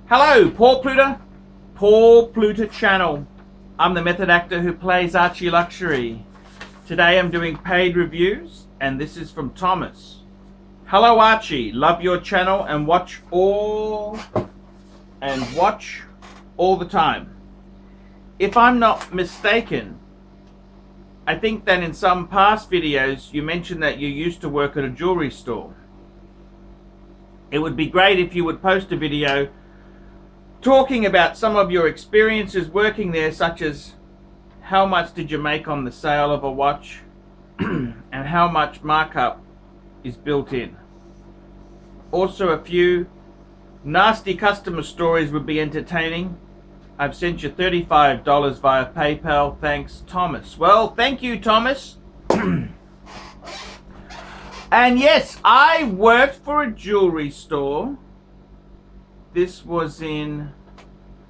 Hello, Paul Pluta channel. I'm the method actor who plays Archie Luxury. Today I'm doing paid reviews, and this is from Thomas. Hello Archie, love your channel and watch all the time. If I'm not mistaken, I think that in some past videos you mentioned that you used to work at a jewelry store. It would be great if you would post a video talking about some of your experiences working there, such as how much did you make on the sale of a watch and how much markup is built in. Also, a few nasty customer stories would be entertaining. I've sent you $35 via PayPal. Thanks, Thomas. Well, thank you, Thomas. And yes, I worked for a jewelry store. This was in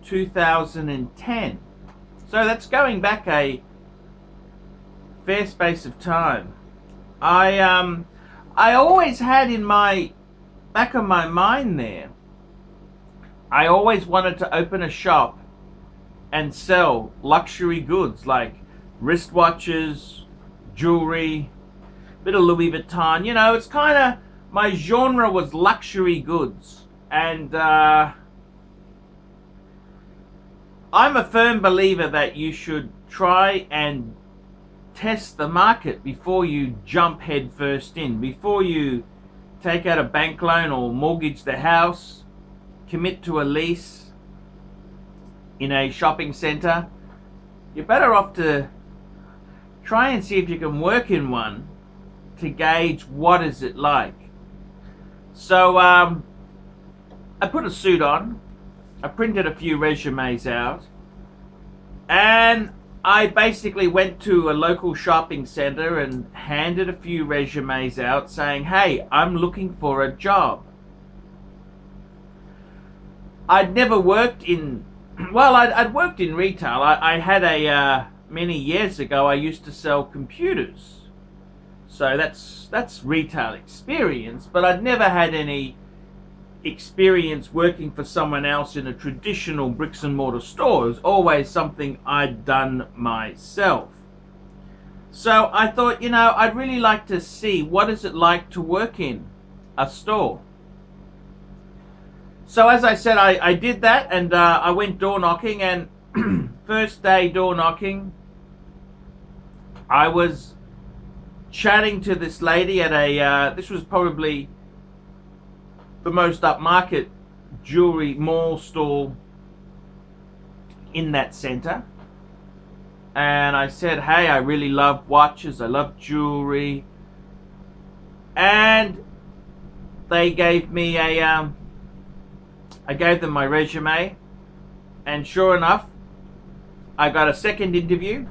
2010. So that's going back a fair space of time. I always had in my back of my mind there, I always wanted to open a shop and sell luxury goods like wristwatches, jewelry, bit of Louis Vuitton. You know, it's kind of, my genre was luxury goods. And I'm a firm believer that you should try and test the market before you jump head first in. Before you take out a bank loan or mortgage the house, commit to a lease in a shopping center, you're better off to try and see if you can work in one to gauge what is it like. So I put a suit on, I printed a few resumes out, and I basically went to a local shopping center and handed a few resumes out saying, hey, I'm looking for a job. I'd never worked in, well, I'd worked in retail. I had many years ago, I used to sell computers. So that's retail experience, but I'd never had any experience working for someone else in a traditional bricks and mortar store. It was always something I'd done myself. So I thought, you know, I'd really like to see what is it like to work in a store. So as I said, I did that, and I went door knocking, and first day door knocking, I was chatting to this lady at a, this was probably the most upmarket jewelry mall store in that center. And I said, hey, I really love watches, I love jewelry. And they gave me a, I gave them my resume, and sure enough, I got a second interview.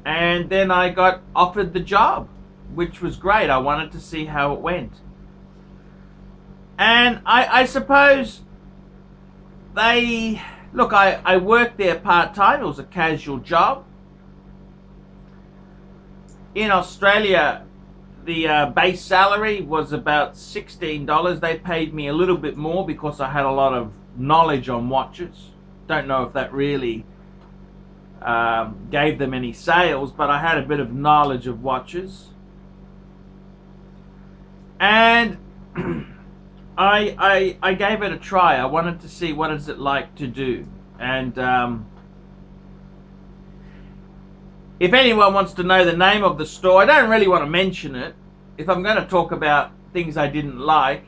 And then I got offered the job, which was great. I wanted to see how it went. And I suppose they, look, I worked there part-time. It was a casual job. In Australia, the base salary was about $16. They paid me a little bit more because I had a lot of knowledge on watches. Don't know if that really gave them any sales, but I had a bit of knowledge of watches. And I gave it a try. I wanted to see what is it like to do. And if anyone wants to know the name of the store, I don't really want to mention it. If I'm going to talk about things I didn't like,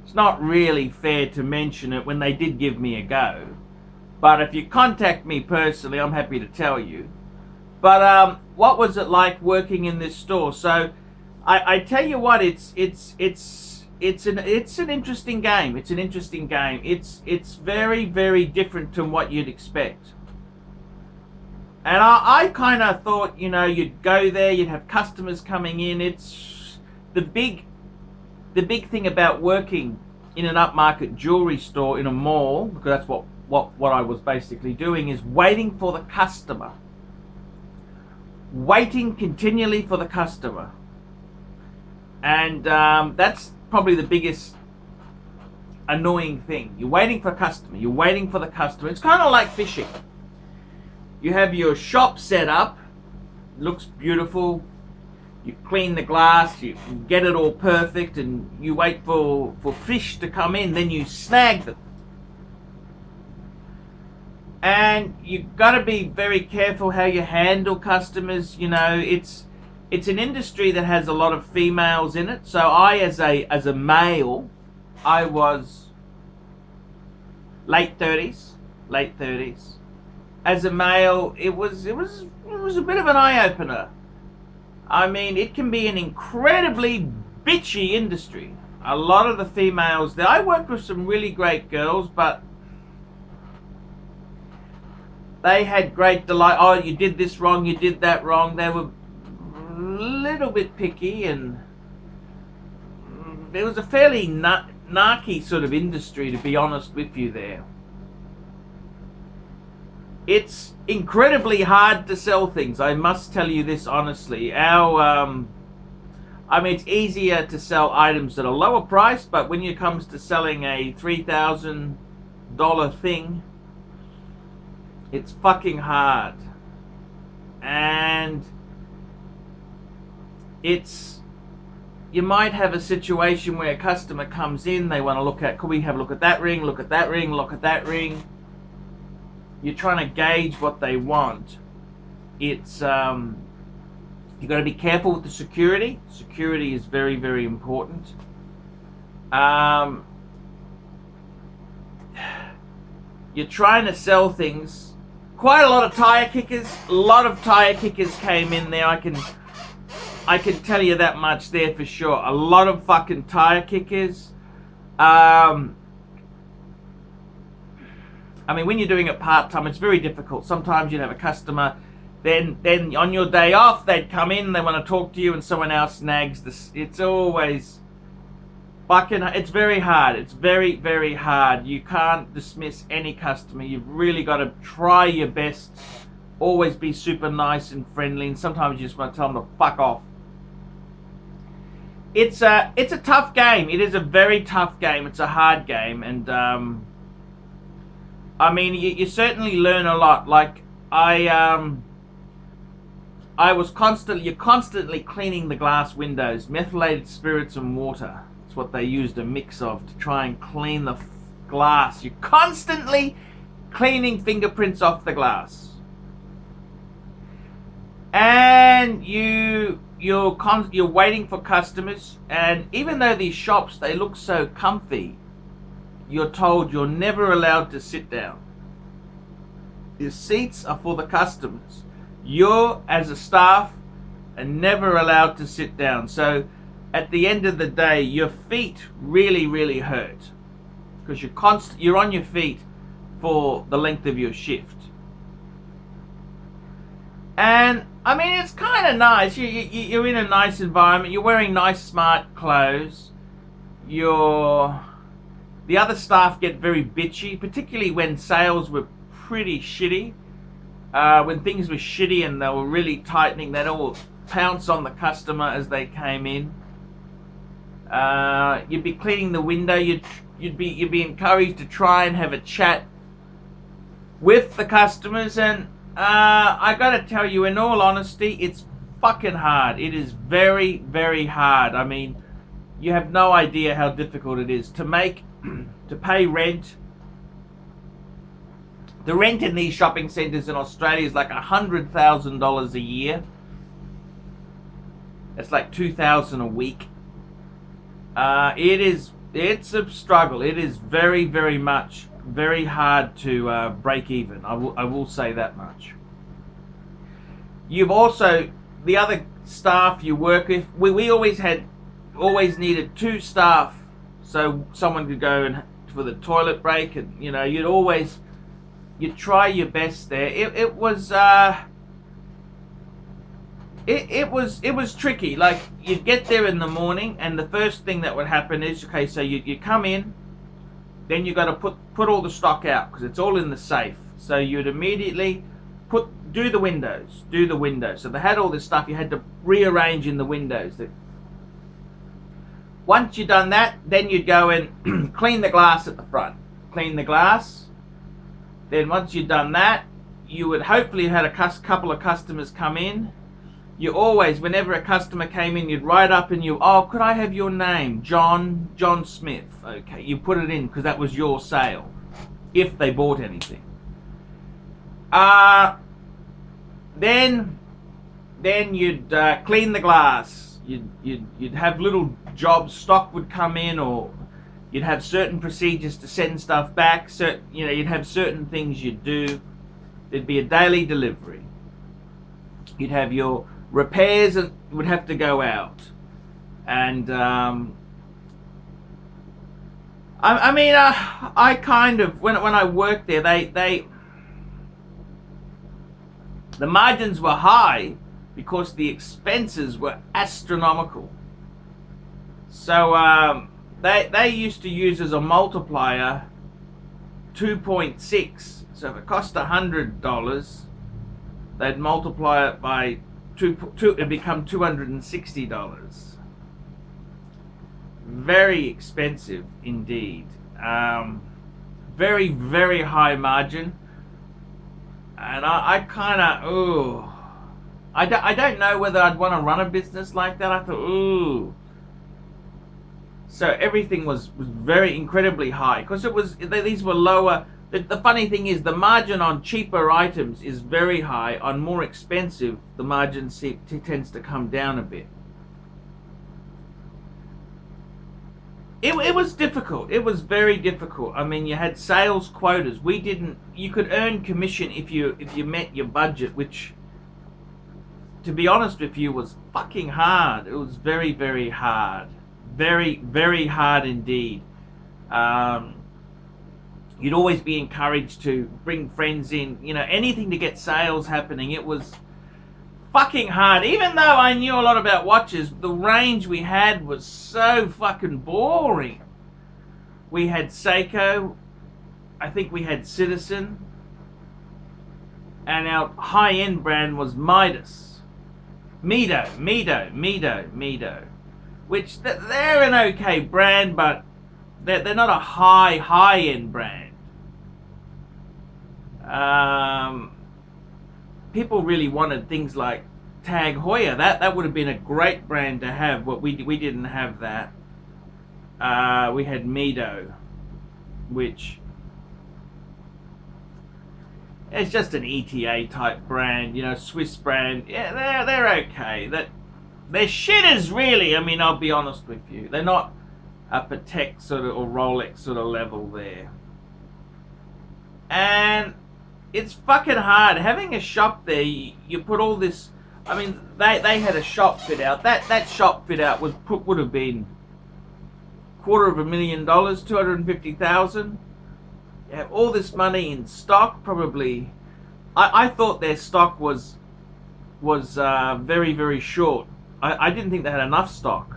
it's not really fair to mention it when they did give me a go. But if you contact me personally, I'm happy to tell you. But what was it like working in this store? So I tell you what, it's an interesting game. It's an interesting game. It's very, very different to what you'd expect. And I kind of thought, you know, you'd go there, you'd have customers coming in. It's the big thing about working in an upmarket jewelry store in a mall, because that's what I was basically doing, is waiting for the customer. Waiting continually for the customer. And that's probably the biggest annoying thing. You're waiting for a customer. You're waiting for the customer. It's kind of like fishing. You have your shop set up. Looks beautiful. You clean the glass. You get it all perfect, and you wait for fish to come in. Then you snag them. And you've got to be very careful how you handle customers. You know, it's an industry that has a lot of females in it. So I, as a male, I was late 30s. As a male, it was a bit of an eye opener. I mean, it can be an incredibly bitchy industry. A lot of the females there, I worked with some really great girls, but they had great delight. Oh, you did this wrong, you did that wrong. They were a little bit picky, and there was a fairly narky sort of industry, to be honest with you there. It's incredibly hard to sell things. I must tell you this honestly. I mean, it's easier to sell items at a lower price, but when it comes to selling a $3,000 thing, it's fucking hard. And you might have a situation where a customer comes in, they want to look at, could we have a look at that ring, look at that ring, look at that ring. You're trying to gauge what they want. It's you've got to be careful with the security. Security is very, very important. You're trying to sell things. Quite a lot of tire kickers. A lot of tire kickers came in there. I can tell you that much there for sure. A lot of fucking tire kickers. I mean, when you're doing it part-time, it's very difficult. Sometimes you'd have a customer, then on your day off, they'd come in, they want to talk to you, and someone else snags this. It's always fucking, it's very hard. It's very, very hard. You can't dismiss any customer. You've really got to try your best. Always be super nice and friendly, and sometimes you just want to tell them to fuck off. It's a tough game. It is a very tough game. It's a hard game, and I mean, you certainly learn a lot. Like you're constantly cleaning the glass windows, methylated spirits and water. That's what they used a mix of to try and clean the glass. You're constantly cleaning fingerprints off the glass, and you're waiting for customers. And even though these shops, they look so comfy, you're told you're never allowed to sit down. The seats are for the customers. You, as a staff, are never allowed to sit down. So at the end of the day, your feet really, really hurt, because you're on your feet for the length of your shift. And I mean, it's kind of nice. You're in a nice environment. You're wearing nice, smart clothes. The other staff get very bitchy, particularly when sales were pretty shitty. When things were shitty and they were really tightening, they'd all pounce on the customer as they came in. You'd be cleaning the window. You'd be encouraged to try and have a chat with the customers. And I got to tell you, in all honesty, it's fucking hard. It is very, very hard. I mean, you have no idea how difficult it is to pay rent. The rent in these shopping centres in Australia is like $100,000 a year. It's like $2,000 a week. It's a struggle. It is very, very much very hard to break even. I will say that much. You've also, the other staff you work with, we always needed 2 staff, so someone could go and for the toilet break, and you know, you'd try your best there. It was tricky. Like, you'd get there in the morning, and the first thing that would happen is, okay, so you come in, then you got to put all the stock out because it's all in the safe. So you'd immediately do the windows. So they had all this stuff you had to rearrange in the windows. Once you've done that, then you'd go and clean the glass at the front. Clean the glass. Then once you've done that, you would hopefully have had a couple of customers come in. You always, whenever a customer came in, you'd write up and could I have your name? John Smith. Okay, you put it in because that was your sale, if they bought anything. Then you'd clean the glass. You'd have little jobs, stock would come in, or you'd have certain procedures to send stuff back. You'd have certain things you'd do. There'd be a daily delivery. You'd have your repairs that would have to go out, and I kind of when I worked there, the margins were high because the expenses were astronomical. So they used to use as a multiplier 2.6. So if it cost $100, they'd multiply it by it'd become $260. Very expensive indeed. Very, very high margin. And I kind of, I don't know whether I'd want to run a business like that. I thought, So everything was very incredibly high because these were lower. The funny thing is, the margin on cheaper items is very high. On more expensive, the margin tends to come down a bit. It was difficult. It was very difficult. I mean, you had sales quotas. You could earn commission if you met your budget, which, to be honest with you, was fucking hard. It was very, very hard. Very, very hard indeed. You'd always be encouraged to bring friends in, anything to get sales happening. It was fucking hard. Even though I knew a lot about watches, the range we had was so fucking boring. We had Seiko, I think we had Citizen, and our high-end brand was Midas. Mido, which they're an okay brand, but they're not a high-end brand. People really wanted things like Tag Heuer. That would have been a great brand to have, but we didn't have that. We had Mido, which it's just an ETA type brand, Swiss brand. Yeah, they're okay. They're shitters, really. I mean, I'll be honest with you. They're not a Patek sort of or Rolex sort of level there. And it's fucking hard having a shop there. You put all this. I mean, they had a shop fit out. That shop fit out would have been $250,000, $250,000. You have all this money in stock. Probably, I thought their stock was very, very short. I didn't think they had enough stock.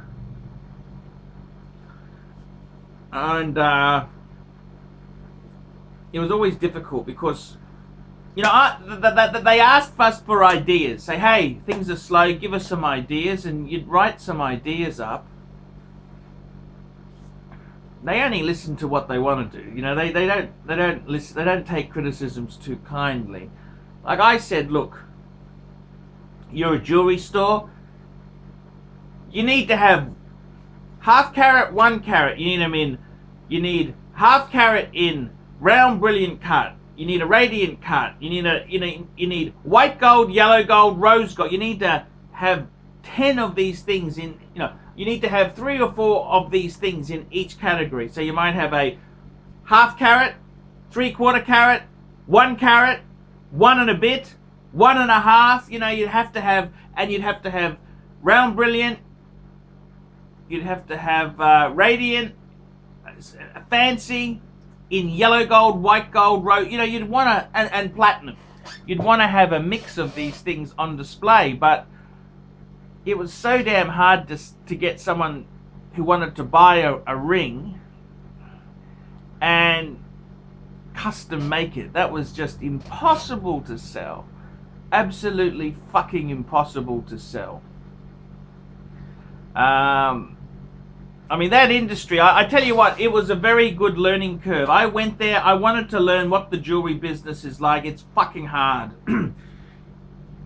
And it was always difficult because, they asked us for ideas. Say, hey, things are slow, give us some ideas, and you'd write some ideas up. They only listen to what they want to do. They don't listen. They don't take criticisms too kindly. Like I said, look, you're a jewelry store. You need to have half carat, 1 carat. You need them in. You need half carat in round brilliant cut. You need a radiant cut. You need white gold, yellow gold, rose gold. You need to have 10 of these things in. You need to have 3 or 4 of these things in each category. So you might have a half carat, 3/4 carat, 1 carat, 1 and a bit, 1 and a half. You'd have to have round brilliant. You'd have to have radiant, fancy, in yellow gold, white gold, rose. You'd want to, and platinum. You'd want to have a mix of these things on display, but it was so damn hard to get someone who wanted to buy a ring and custom make it. That was just impossible to sell. Absolutely fucking impossible to sell. I mean, that industry, I tell you what, it was a very good learning curve. I went there, I wanted to learn what the jewelry business is like. It's fucking hard.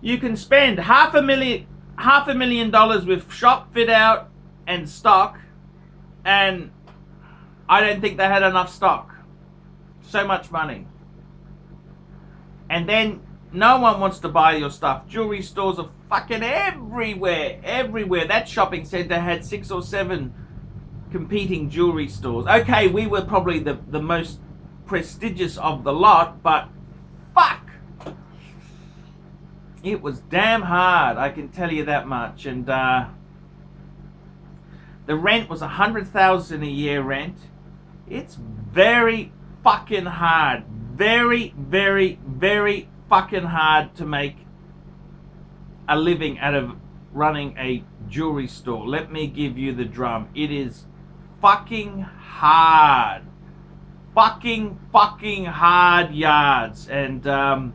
You can spend $500,000 with shop fit out and stock, and I don't think they had enough stock. So much money. And then no one wants to buy your stuff. Jewelry stores are fucking everywhere, everywhere. That shopping center had 6 or 7 competing jewelry stores. Okay, we were probably the most prestigious of the lot, but fuck, it was damn hard, I can tell you that much. And the rent was $100,000 a year rent. It's very fucking hard, very, very, very fucking hard to make a living out of running a jewelry store. Let me give you the drum. It is fucking hard, fucking hard yards. And I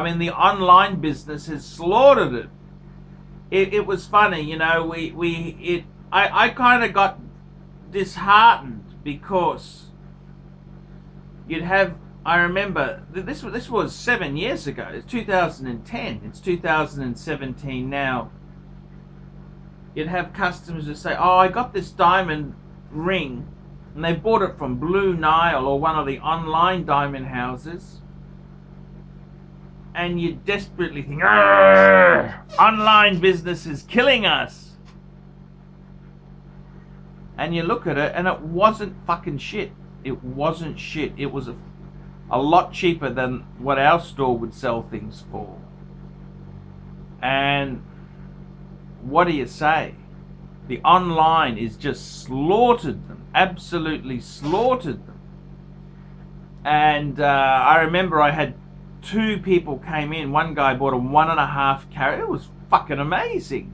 mean, the online business has slaughtered it. It was funny, you know. I kind of got disheartened because you'd have. I remember this was 7 years ago. It's 2010. It's 2017 now. You'd have customers who say, "Oh, I got this diamond ring," and they bought it from Blue Nile or one of the online diamond houses. And you desperately think, online business is killing us. And you look at it, and it wasn't fucking shit. It wasn't shit. It was a lot cheaper than what our store would sell things for. And what do you say? The online is just slaughtered them. Absolutely slaughtered them. And I remember I had 2 people came in. One guy bought a 1.5 carat. It was fucking amazing.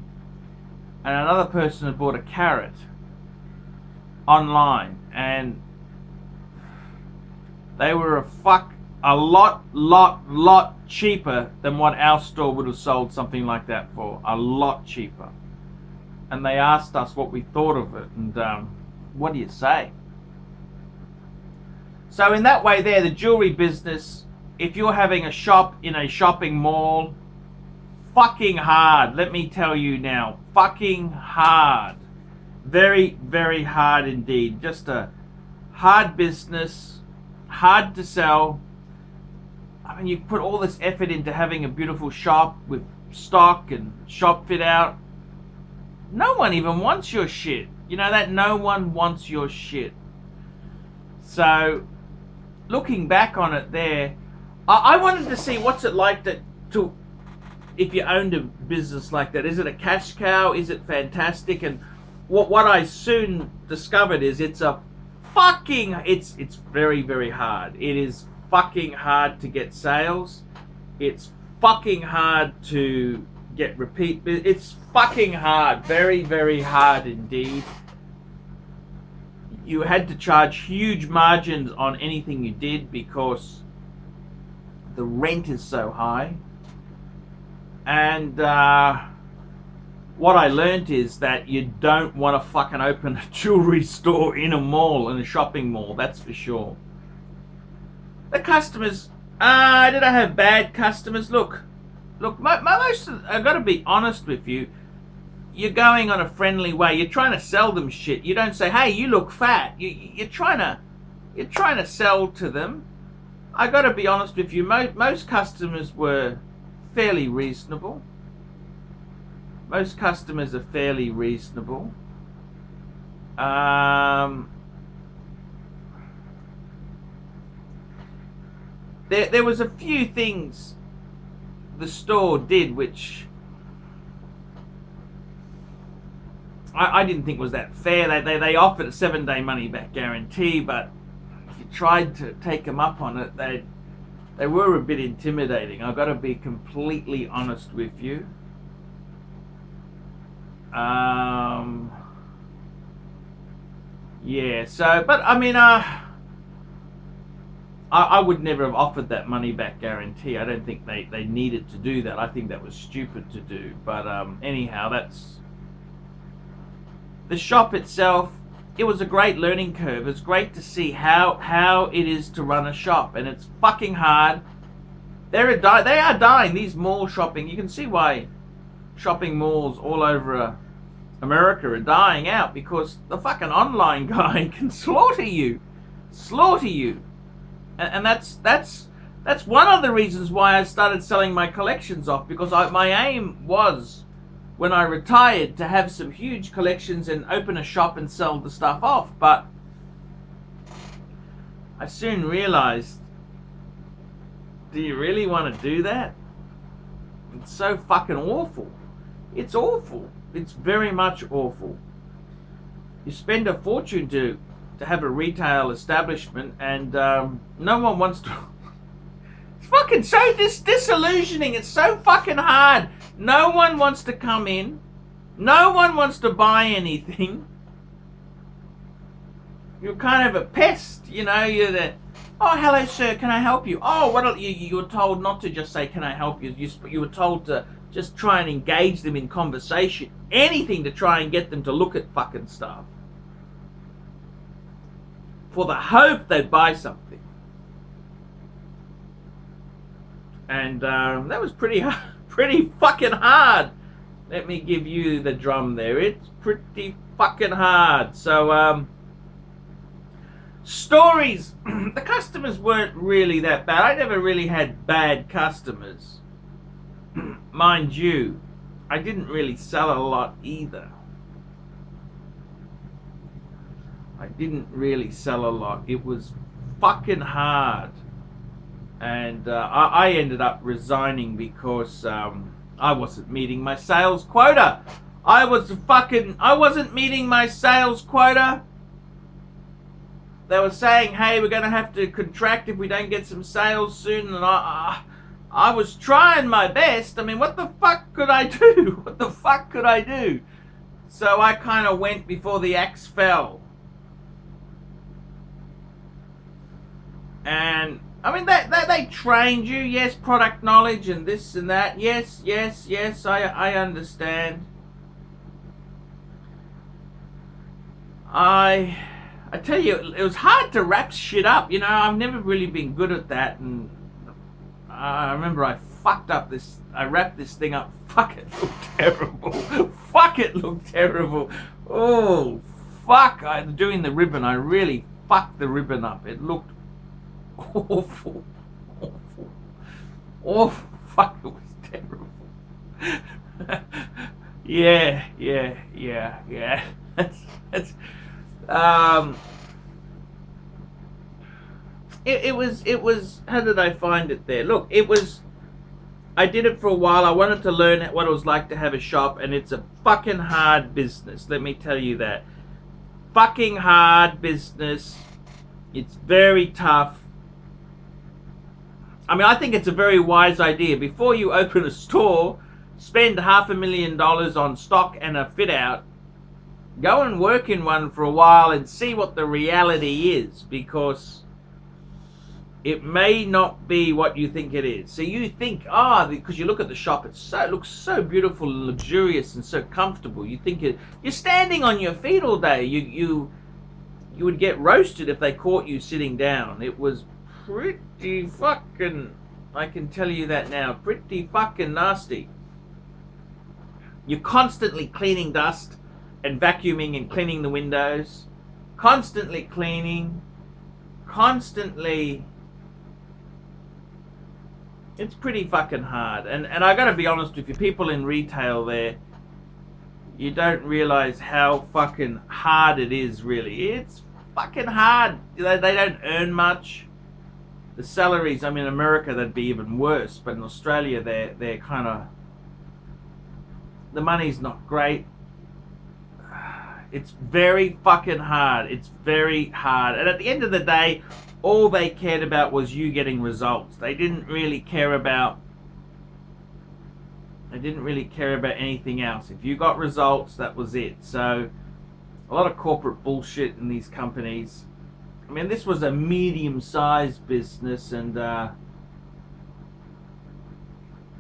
And another person had bought a carat online, and they were a lot cheaper than what our store would have sold something like that for. A lot cheaper. And they asked us what we thought of it, and what do you say? So in that way there, the jewelry business, if you're having a shop in a shopping mall, fucking hard. Let me tell you now, fucking hard. Very, very hard indeed. Just a hard business, hard to sell. I mean, you put all this effort into having a beautiful shop with stock and shop fit out. No one even wants your shit. You know that? No one wants your shit. So, looking back on it there, I wanted to see what's it like to if you owned a business like that. Is it a cash cow? Is it fantastic? And what I soon discovered is it's very, very hard. It is fucking hard to get sales. It's fucking hard to get repeat. It's fucking hard. Very, very hard indeed. You had to charge huge margins on anything you did because the rent is so high. And what I learned is that you don't want to fucking open a jewelry store in a mall, in a shopping mall, that's for sure. The customers, did I have bad customers? Look, most of, I've got to be honest with you, you're going on a friendly way. You're trying to sell them shit. You don't say, "Hey, you look fat." You're trying to sell to them. I got to be honest with you. Most customers were fairly reasonable. Most customers are fairly reasonable. There was a few things the store did which I didn't think was that fair. They offered a 7-day money back guarantee, but if you tried to take them up on it, they were a bit intimidating. I've got to be completely honest with you. Yeah, so, but I mean, I would never have offered that money back guarantee. I don't think they needed to do that. I think that was stupid to do. But anyhow, the shop itself, it was a great learning curve. It's great to see how it is to run a shop, and it's fucking hard. They are dying. These mall shopping, you can see why shopping malls all over America are dying out, because the fucking online guy can slaughter you, and that's one of the reasons why I started selling my collections off, because my aim was, when I retired, to have some huge collections and open a shop and sell the stuff off. But I soon realized, do you really want to do that? It's so fucking awful. It's awful. It's very much awful. You spend a fortune to have a retail establishment, and no one wants to. It's fucking so disillusioning. It's so fucking hard. No one wants to come in. No one wants to buy anything. You're kind of a pest, you know. You're the, oh, hello, sir, can I help you? Oh, what? You were told not to just say, can I help you? You were told to just try and engage them in conversation. Anything to try and get them to look at fucking stuff, for the hope they'd buy something. And that was pretty fucking hard. Let me give you the drum there. It's pretty fucking hard. So, stories. The customers weren't really that bad. I never really had bad customers. Mind you, I didn't really sell a lot either. I didn't really sell a lot. It was fucking hard. And I ended up resigning because I wasn't meeting my sales quota. I wasn't meeting my sales quota. They were saying, hey, we're going to have to contract if we don't get some sales soon. And I was trying my best. I mean, what the fuck could I do? What the fuck could I do? So I kind of went before the axe fell. And I mean, they trained you, yes, product knowledge and this and that, yes, I understand. I tell you, it was hard to wrap shit up, you know. I've never really been good at that, and I remember I fucked up this, I wrapped this thing up, fuck, it looked terrible, fuck, it looked terrible, oh, fuck, doing the ribbon, I really fucked the ribbon up, it looked awful, fuck, it was terrible. yeah, that's it was, how did I find it there? Look, I did it for a while. I wanted to learn what it was like to have a shop, and it's a fucking hard business, let me tell you that. Fucking hard business. It's very tough. I mean, I think it's a very wise idea. Before you open a store, spend $500,000 on stock and a fit out. Go and work in one for a while and see what the reality is, because it may not be what you think it is. So you think, because you look at the shop, it looks so beautiful, luxurious, and so comfortable. You think you're standing on your feet all day. You would get roasted if they caught you sitting down. It was pretty fucking, I can tell you that now, pretty fucking nasty. You're constantly cleaning dust and vacuuming and cleaning the windows, constantly cleaning, constantly. It's pretty fucking hard. And I gotta be honest with you, people in retail there, you don't realize how fucking hard it is, really. It's fucking hard. They don't earn much. The salaries, I mean, in America, they'd be even worse. But in Australia, they're kind of, the money's not great. It's very fucking hard. It's very hard. And at the end of the day, all they cared about was you getting results. They didn't really care about anything else. If you got results, that was it. So a lot of corporate bullshit in these companies. I mean, this was a medium-sized business, and I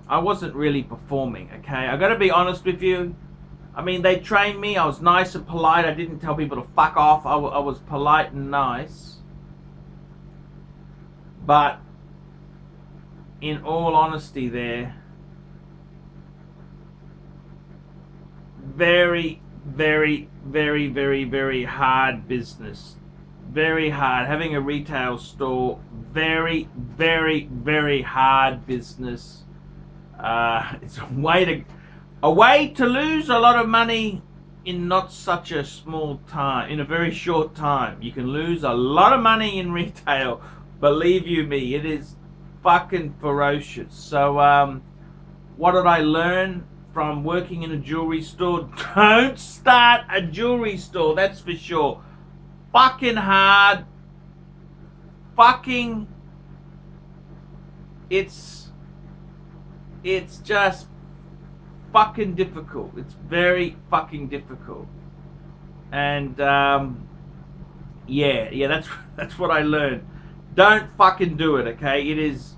wasn't really performing, okay? I got to be honest with you. I mean, they trained me. I was nice and polite. I didn't tell people to fuck off. I was polite and nice. But in all honesty there, very, very, very, very, very hard business. Very hard. Having a retail store, very, very, very hard business. It's a way to lose a lot of money in not such a small time, in a very short time. You can lose a lot of money in retail. Believe you me, it is fucking ferocious. So what did I learn from working in a jewelry store? Don't start a jewelry store, that's for sure. Fucking hard. Fucking, it's just fucking difficult. It's very fucking difficult. And yeah, that's what I learned. Don't fucking do it, okay? It is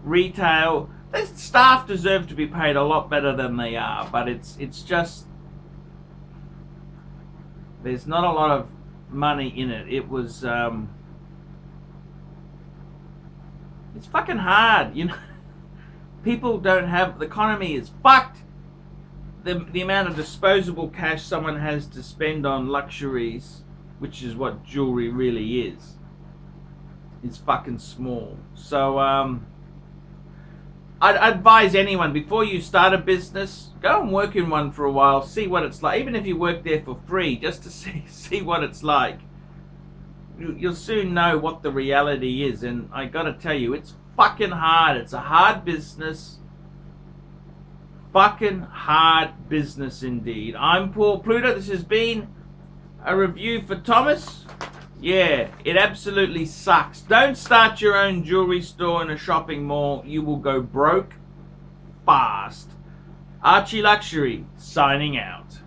retail. The staff deserve to be paid a lot better than they are, but it's just, there's not a lot of money in it. It was it's fucking hard, you know. People don't have, the economy is fucked. The amount of disposable cash someone has to spend on luxuries, which is what jewelry really is fucking small. So I'd advise anyone, before you start a business, go and work in one for a while, see what it's like. Even if you work there for free, just to see what it's like. You'll soon know what the reality is. And I gotta tell you, it's fucking hard. It's a hard business. Fucking hard business indeed. I'm Paul Pluta. This has been a review for Thomas. Yeah, it absolutely sucks. Don't start your own jewelry store in a shopping mall. You will go broke fast. Archie Luxury, signing out.